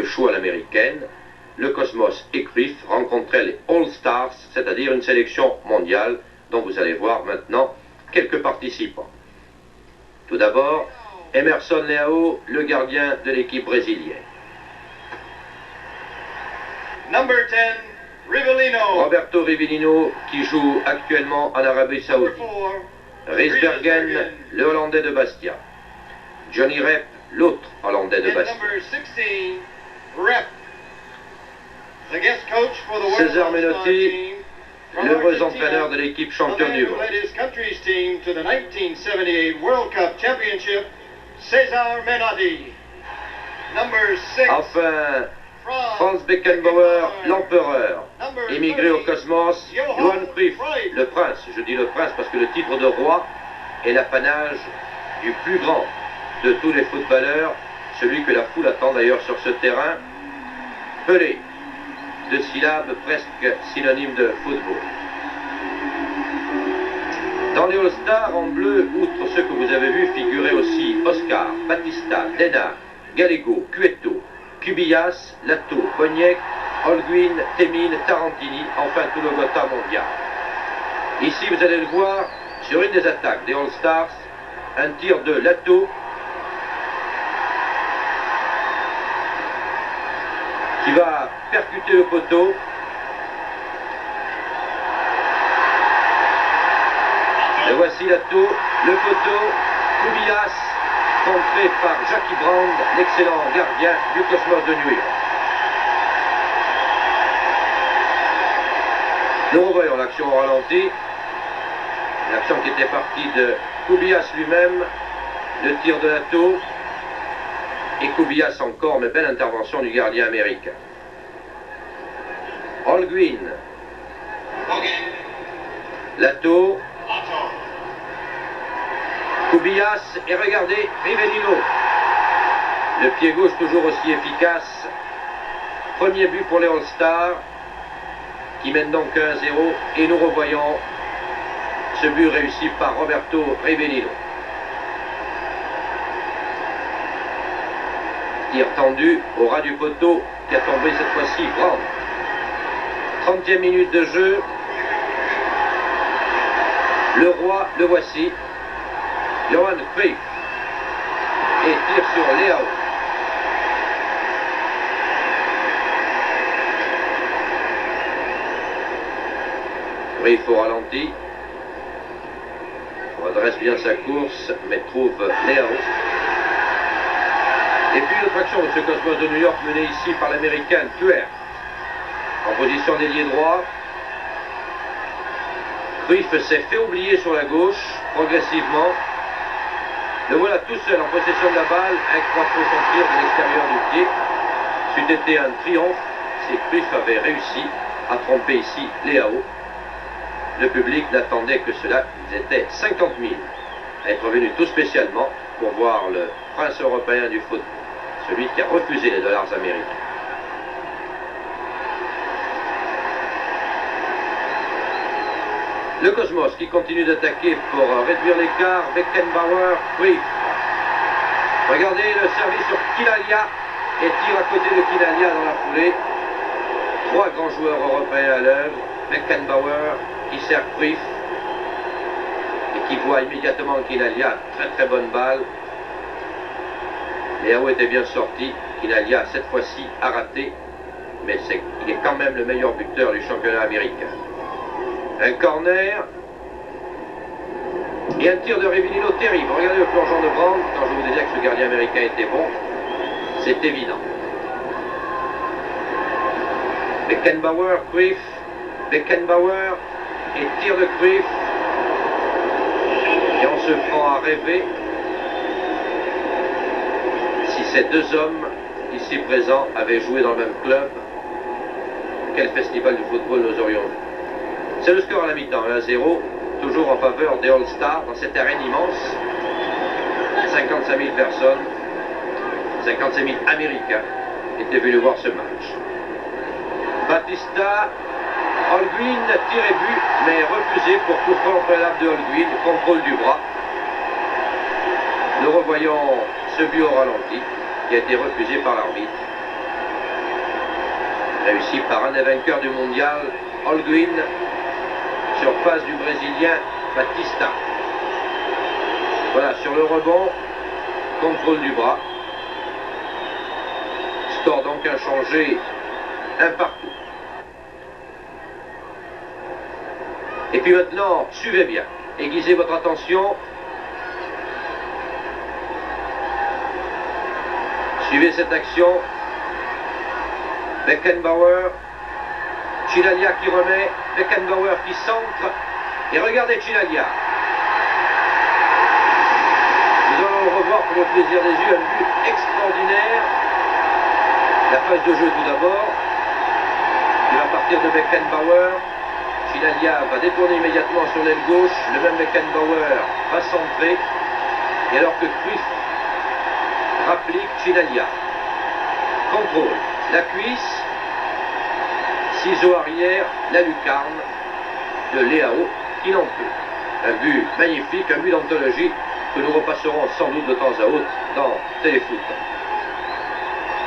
show à l'américaine. Le Cosmos et Cruyff rencontraient les All-Stars, c'est-à-dire une sélection mondiale dont vous allez voir maintenant quelques participants. Tout d'abord, Emerson Leao, le gardien de l'équipe brésilienne. Number 10, Rivellino. Roberto Rivellino, qui joue actuellement en Arabie Saoudite. Riesbergen, le Hollandais de Bastia. Johnny Rep, l'autre Hollandais de Bastia. César Menotti, l'heureux entraîneur de l'équipe championne du monde. Enfin, Franz Beckenbauer, l'empereur, émigré au Cosmos. Johan Cruyff, le prince. Je dis le prince parce que le titre de roi est l'apanage du plus grand de tous les footballeurs, celui que la foule attend d'ailleurs sur ce terrain. Pelé, deux syllabes presque synonymes de football. Dans les All-Stars en bleu, outre ceux que vous avez vus, figuraient aussi Oscar, Batista, Denard, Gallego, Cueto, Cubillas, Lato, Boniek, Holguin, Temine, Tarantini, enfin tout le Gotha mondial. Ici, vous allez le voir, sur une des attaques des All-Stars, un tir de Lato qui va percuter le poteau. Le voici Lato, le poteau, Cubillas, contré par Jackie Brand, l'excellent gardien du Cosmos de New York. Nous revoyons l'action au ralenti, l'action qui était partie de Cubillas lui-même, le tir de Lato, et Cubillas encore, mais belle intervention du gardien américain. Holguin, Lato, Cubillas, et regardez, Rivellino. Le pied gauche toujours aussi efficace. Premier but pour les All-Stars, qui mènent donc 1-0, et nous revoyons ce but réussi par Roberto Rivellino. Tir tendu au ras du poteau, qui a tombé cette fois-ci Brand. 30e minute de jeu. Le roi, le voici. Johan Cruyff. Et tire sur Leao. Cruyff au ralenti. Redresse bien sa course, mais trouve Leao. Et puis l'autre action de ce Cosmos de New York menée ici par l'américain Tuer. En position d'ailier droit. Cruyff s'est fait oublier sur la gauche, progressivement. Le voilà tout seul en possession de la balle, avec son tir de l'extérieur du pied. C'eût été un triomphe si Cruyff avait réussi à tromper ici Leao. Le public n'attendait que cela, ils étaient 50 000 à être venus tout spécialement pour voir le prince européen du football, celui qui a refusé les dollars américains. Le Cosmos qui continue d'attaquer pour réduire l'écart. Beckenbauer, Cruyff. Regardez le service sur Kinalia et tire à côté de Kinalia dans la foulée. Trois grands joueurs européens à l'œuvre. Beckenbauer qui sert Cruyff et qui voit immédiatement Kinalia. Très très bonne balle. Leao était bien sorti. Kinalia cette fois-ci a raté, mais il est quand même le meilleur buteur du championnat américain. Un corner et un tir de Rivellino terrible. Regardez le plongeon de Brand. Quand je vous disais que ce gardien américain était bon, c'est évident. Beckenbauer, Cruyff, Beckenbauer et tir de Cruyff. Et on se prend à rêver si ces deux hommes ici présents avaient joué dans le même club. Quel festival du football nous aurions vu. C'est le score à la mi-temps, 1-0, toujours en faveur des All-Stars dans cette arène immense. 55 000 personnes, 55 000 Américains étaient venus voir ce match. Batista, Holguin, tir et but, mais refusé pour coup franc préalable de Holguin, contrôle du bras. Nous revoyons ce but au ralenti qui a été refusé par l'arbitre. réussi par un des vainqueurs du mondial, Holguin, sur passe du Brésilien Batista. Voilà, sur le rebond, contrôle du bras. Score donc inchangé, un partout. Et puis maintenant, suivez bien, aiguisez votre attention. Suivez cette action. Beckenbauer, Chinalia qui remet, Beckenbauer qui centre. Et regardez Chinalia. Nous allons revoir pour le plaisir des yeux un but extraordinaire. La phase de jeu tout d'abord. Il va partir de Beckenbauer. Chinalia va détourner immédiatement sur l'aile gauche. Le même Beckenbauer va centrer. Et alors que Cruyff rapplique, Chinalia contrôle la cuisse, ciseau arrière, la lucarne de Leao qui n'en peut. Un but magnifique, un but d'anthologie que nous repasserons sans doute de temps à autre dans Téléfoot.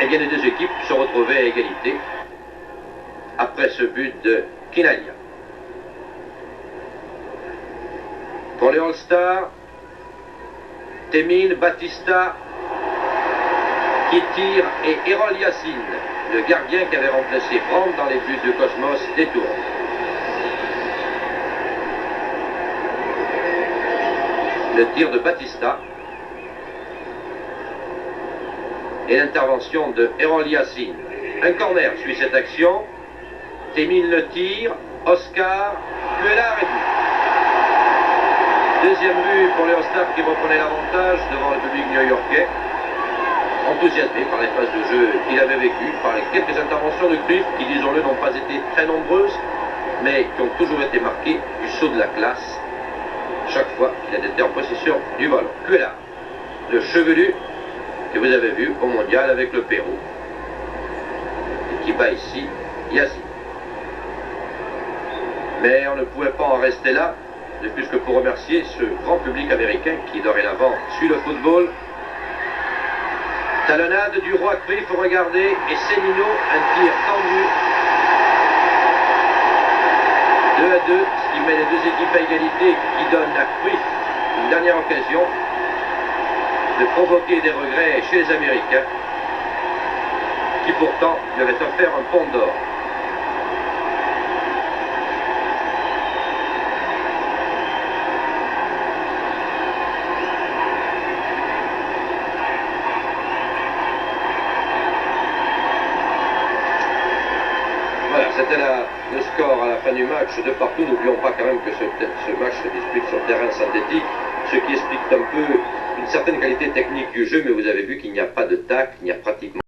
Et bien les deux équipes se retrouvaient à égalité après ce but de Chinalia. Pour les All-Stars, Temine, Batista qui tire et Errol Yassin, le gardien qui avait remplacé Brandt dans les buts de Cosmos, détourne. Le tir de Batista et l'intervention de Errol Yassin. Un corner suit cette action. Temine le tire, Oscar, Cuéllar et but. Deuxième but pour les All-Stars qui reprenaient l'avantage devant le public new-yorkais, enthousiasmé par les phases de jeu qu'il avait vécues, par les quelques interventions de Cruyff qui, disons-le, n'ont pas été très nombreuses, mais qui ont toujours été marquées du saut de la classe chaque fois qu'il a été en possession du ballon. Cuéllar, le chevelu que vous avez vu au mondial avec le Pérou, et qui bat ici Yassin. Mais on ne pouvait pas en rester là, de plus que pour remercier ce grand public américain qui dorénavant suit le football. Talonnade du roi Cruyff, regardez, et Céline, un tir tendu. 2-2, ce qui met les deux équipes à égalité, qui donne à Cruyff une dernière occasion de provoquer des regrets chez les Américains, qui pourtant lui avaient offert un pont d'or. C'était le score à la fin du match, de partout. N'oublions pas quand même que ce match se dispute sur terrain synthétique, ce qui explique un peu une certaine qualité technique du jeu, mais vous avez vu qu'il n'y a pas de tacle, il n'y a pratiquement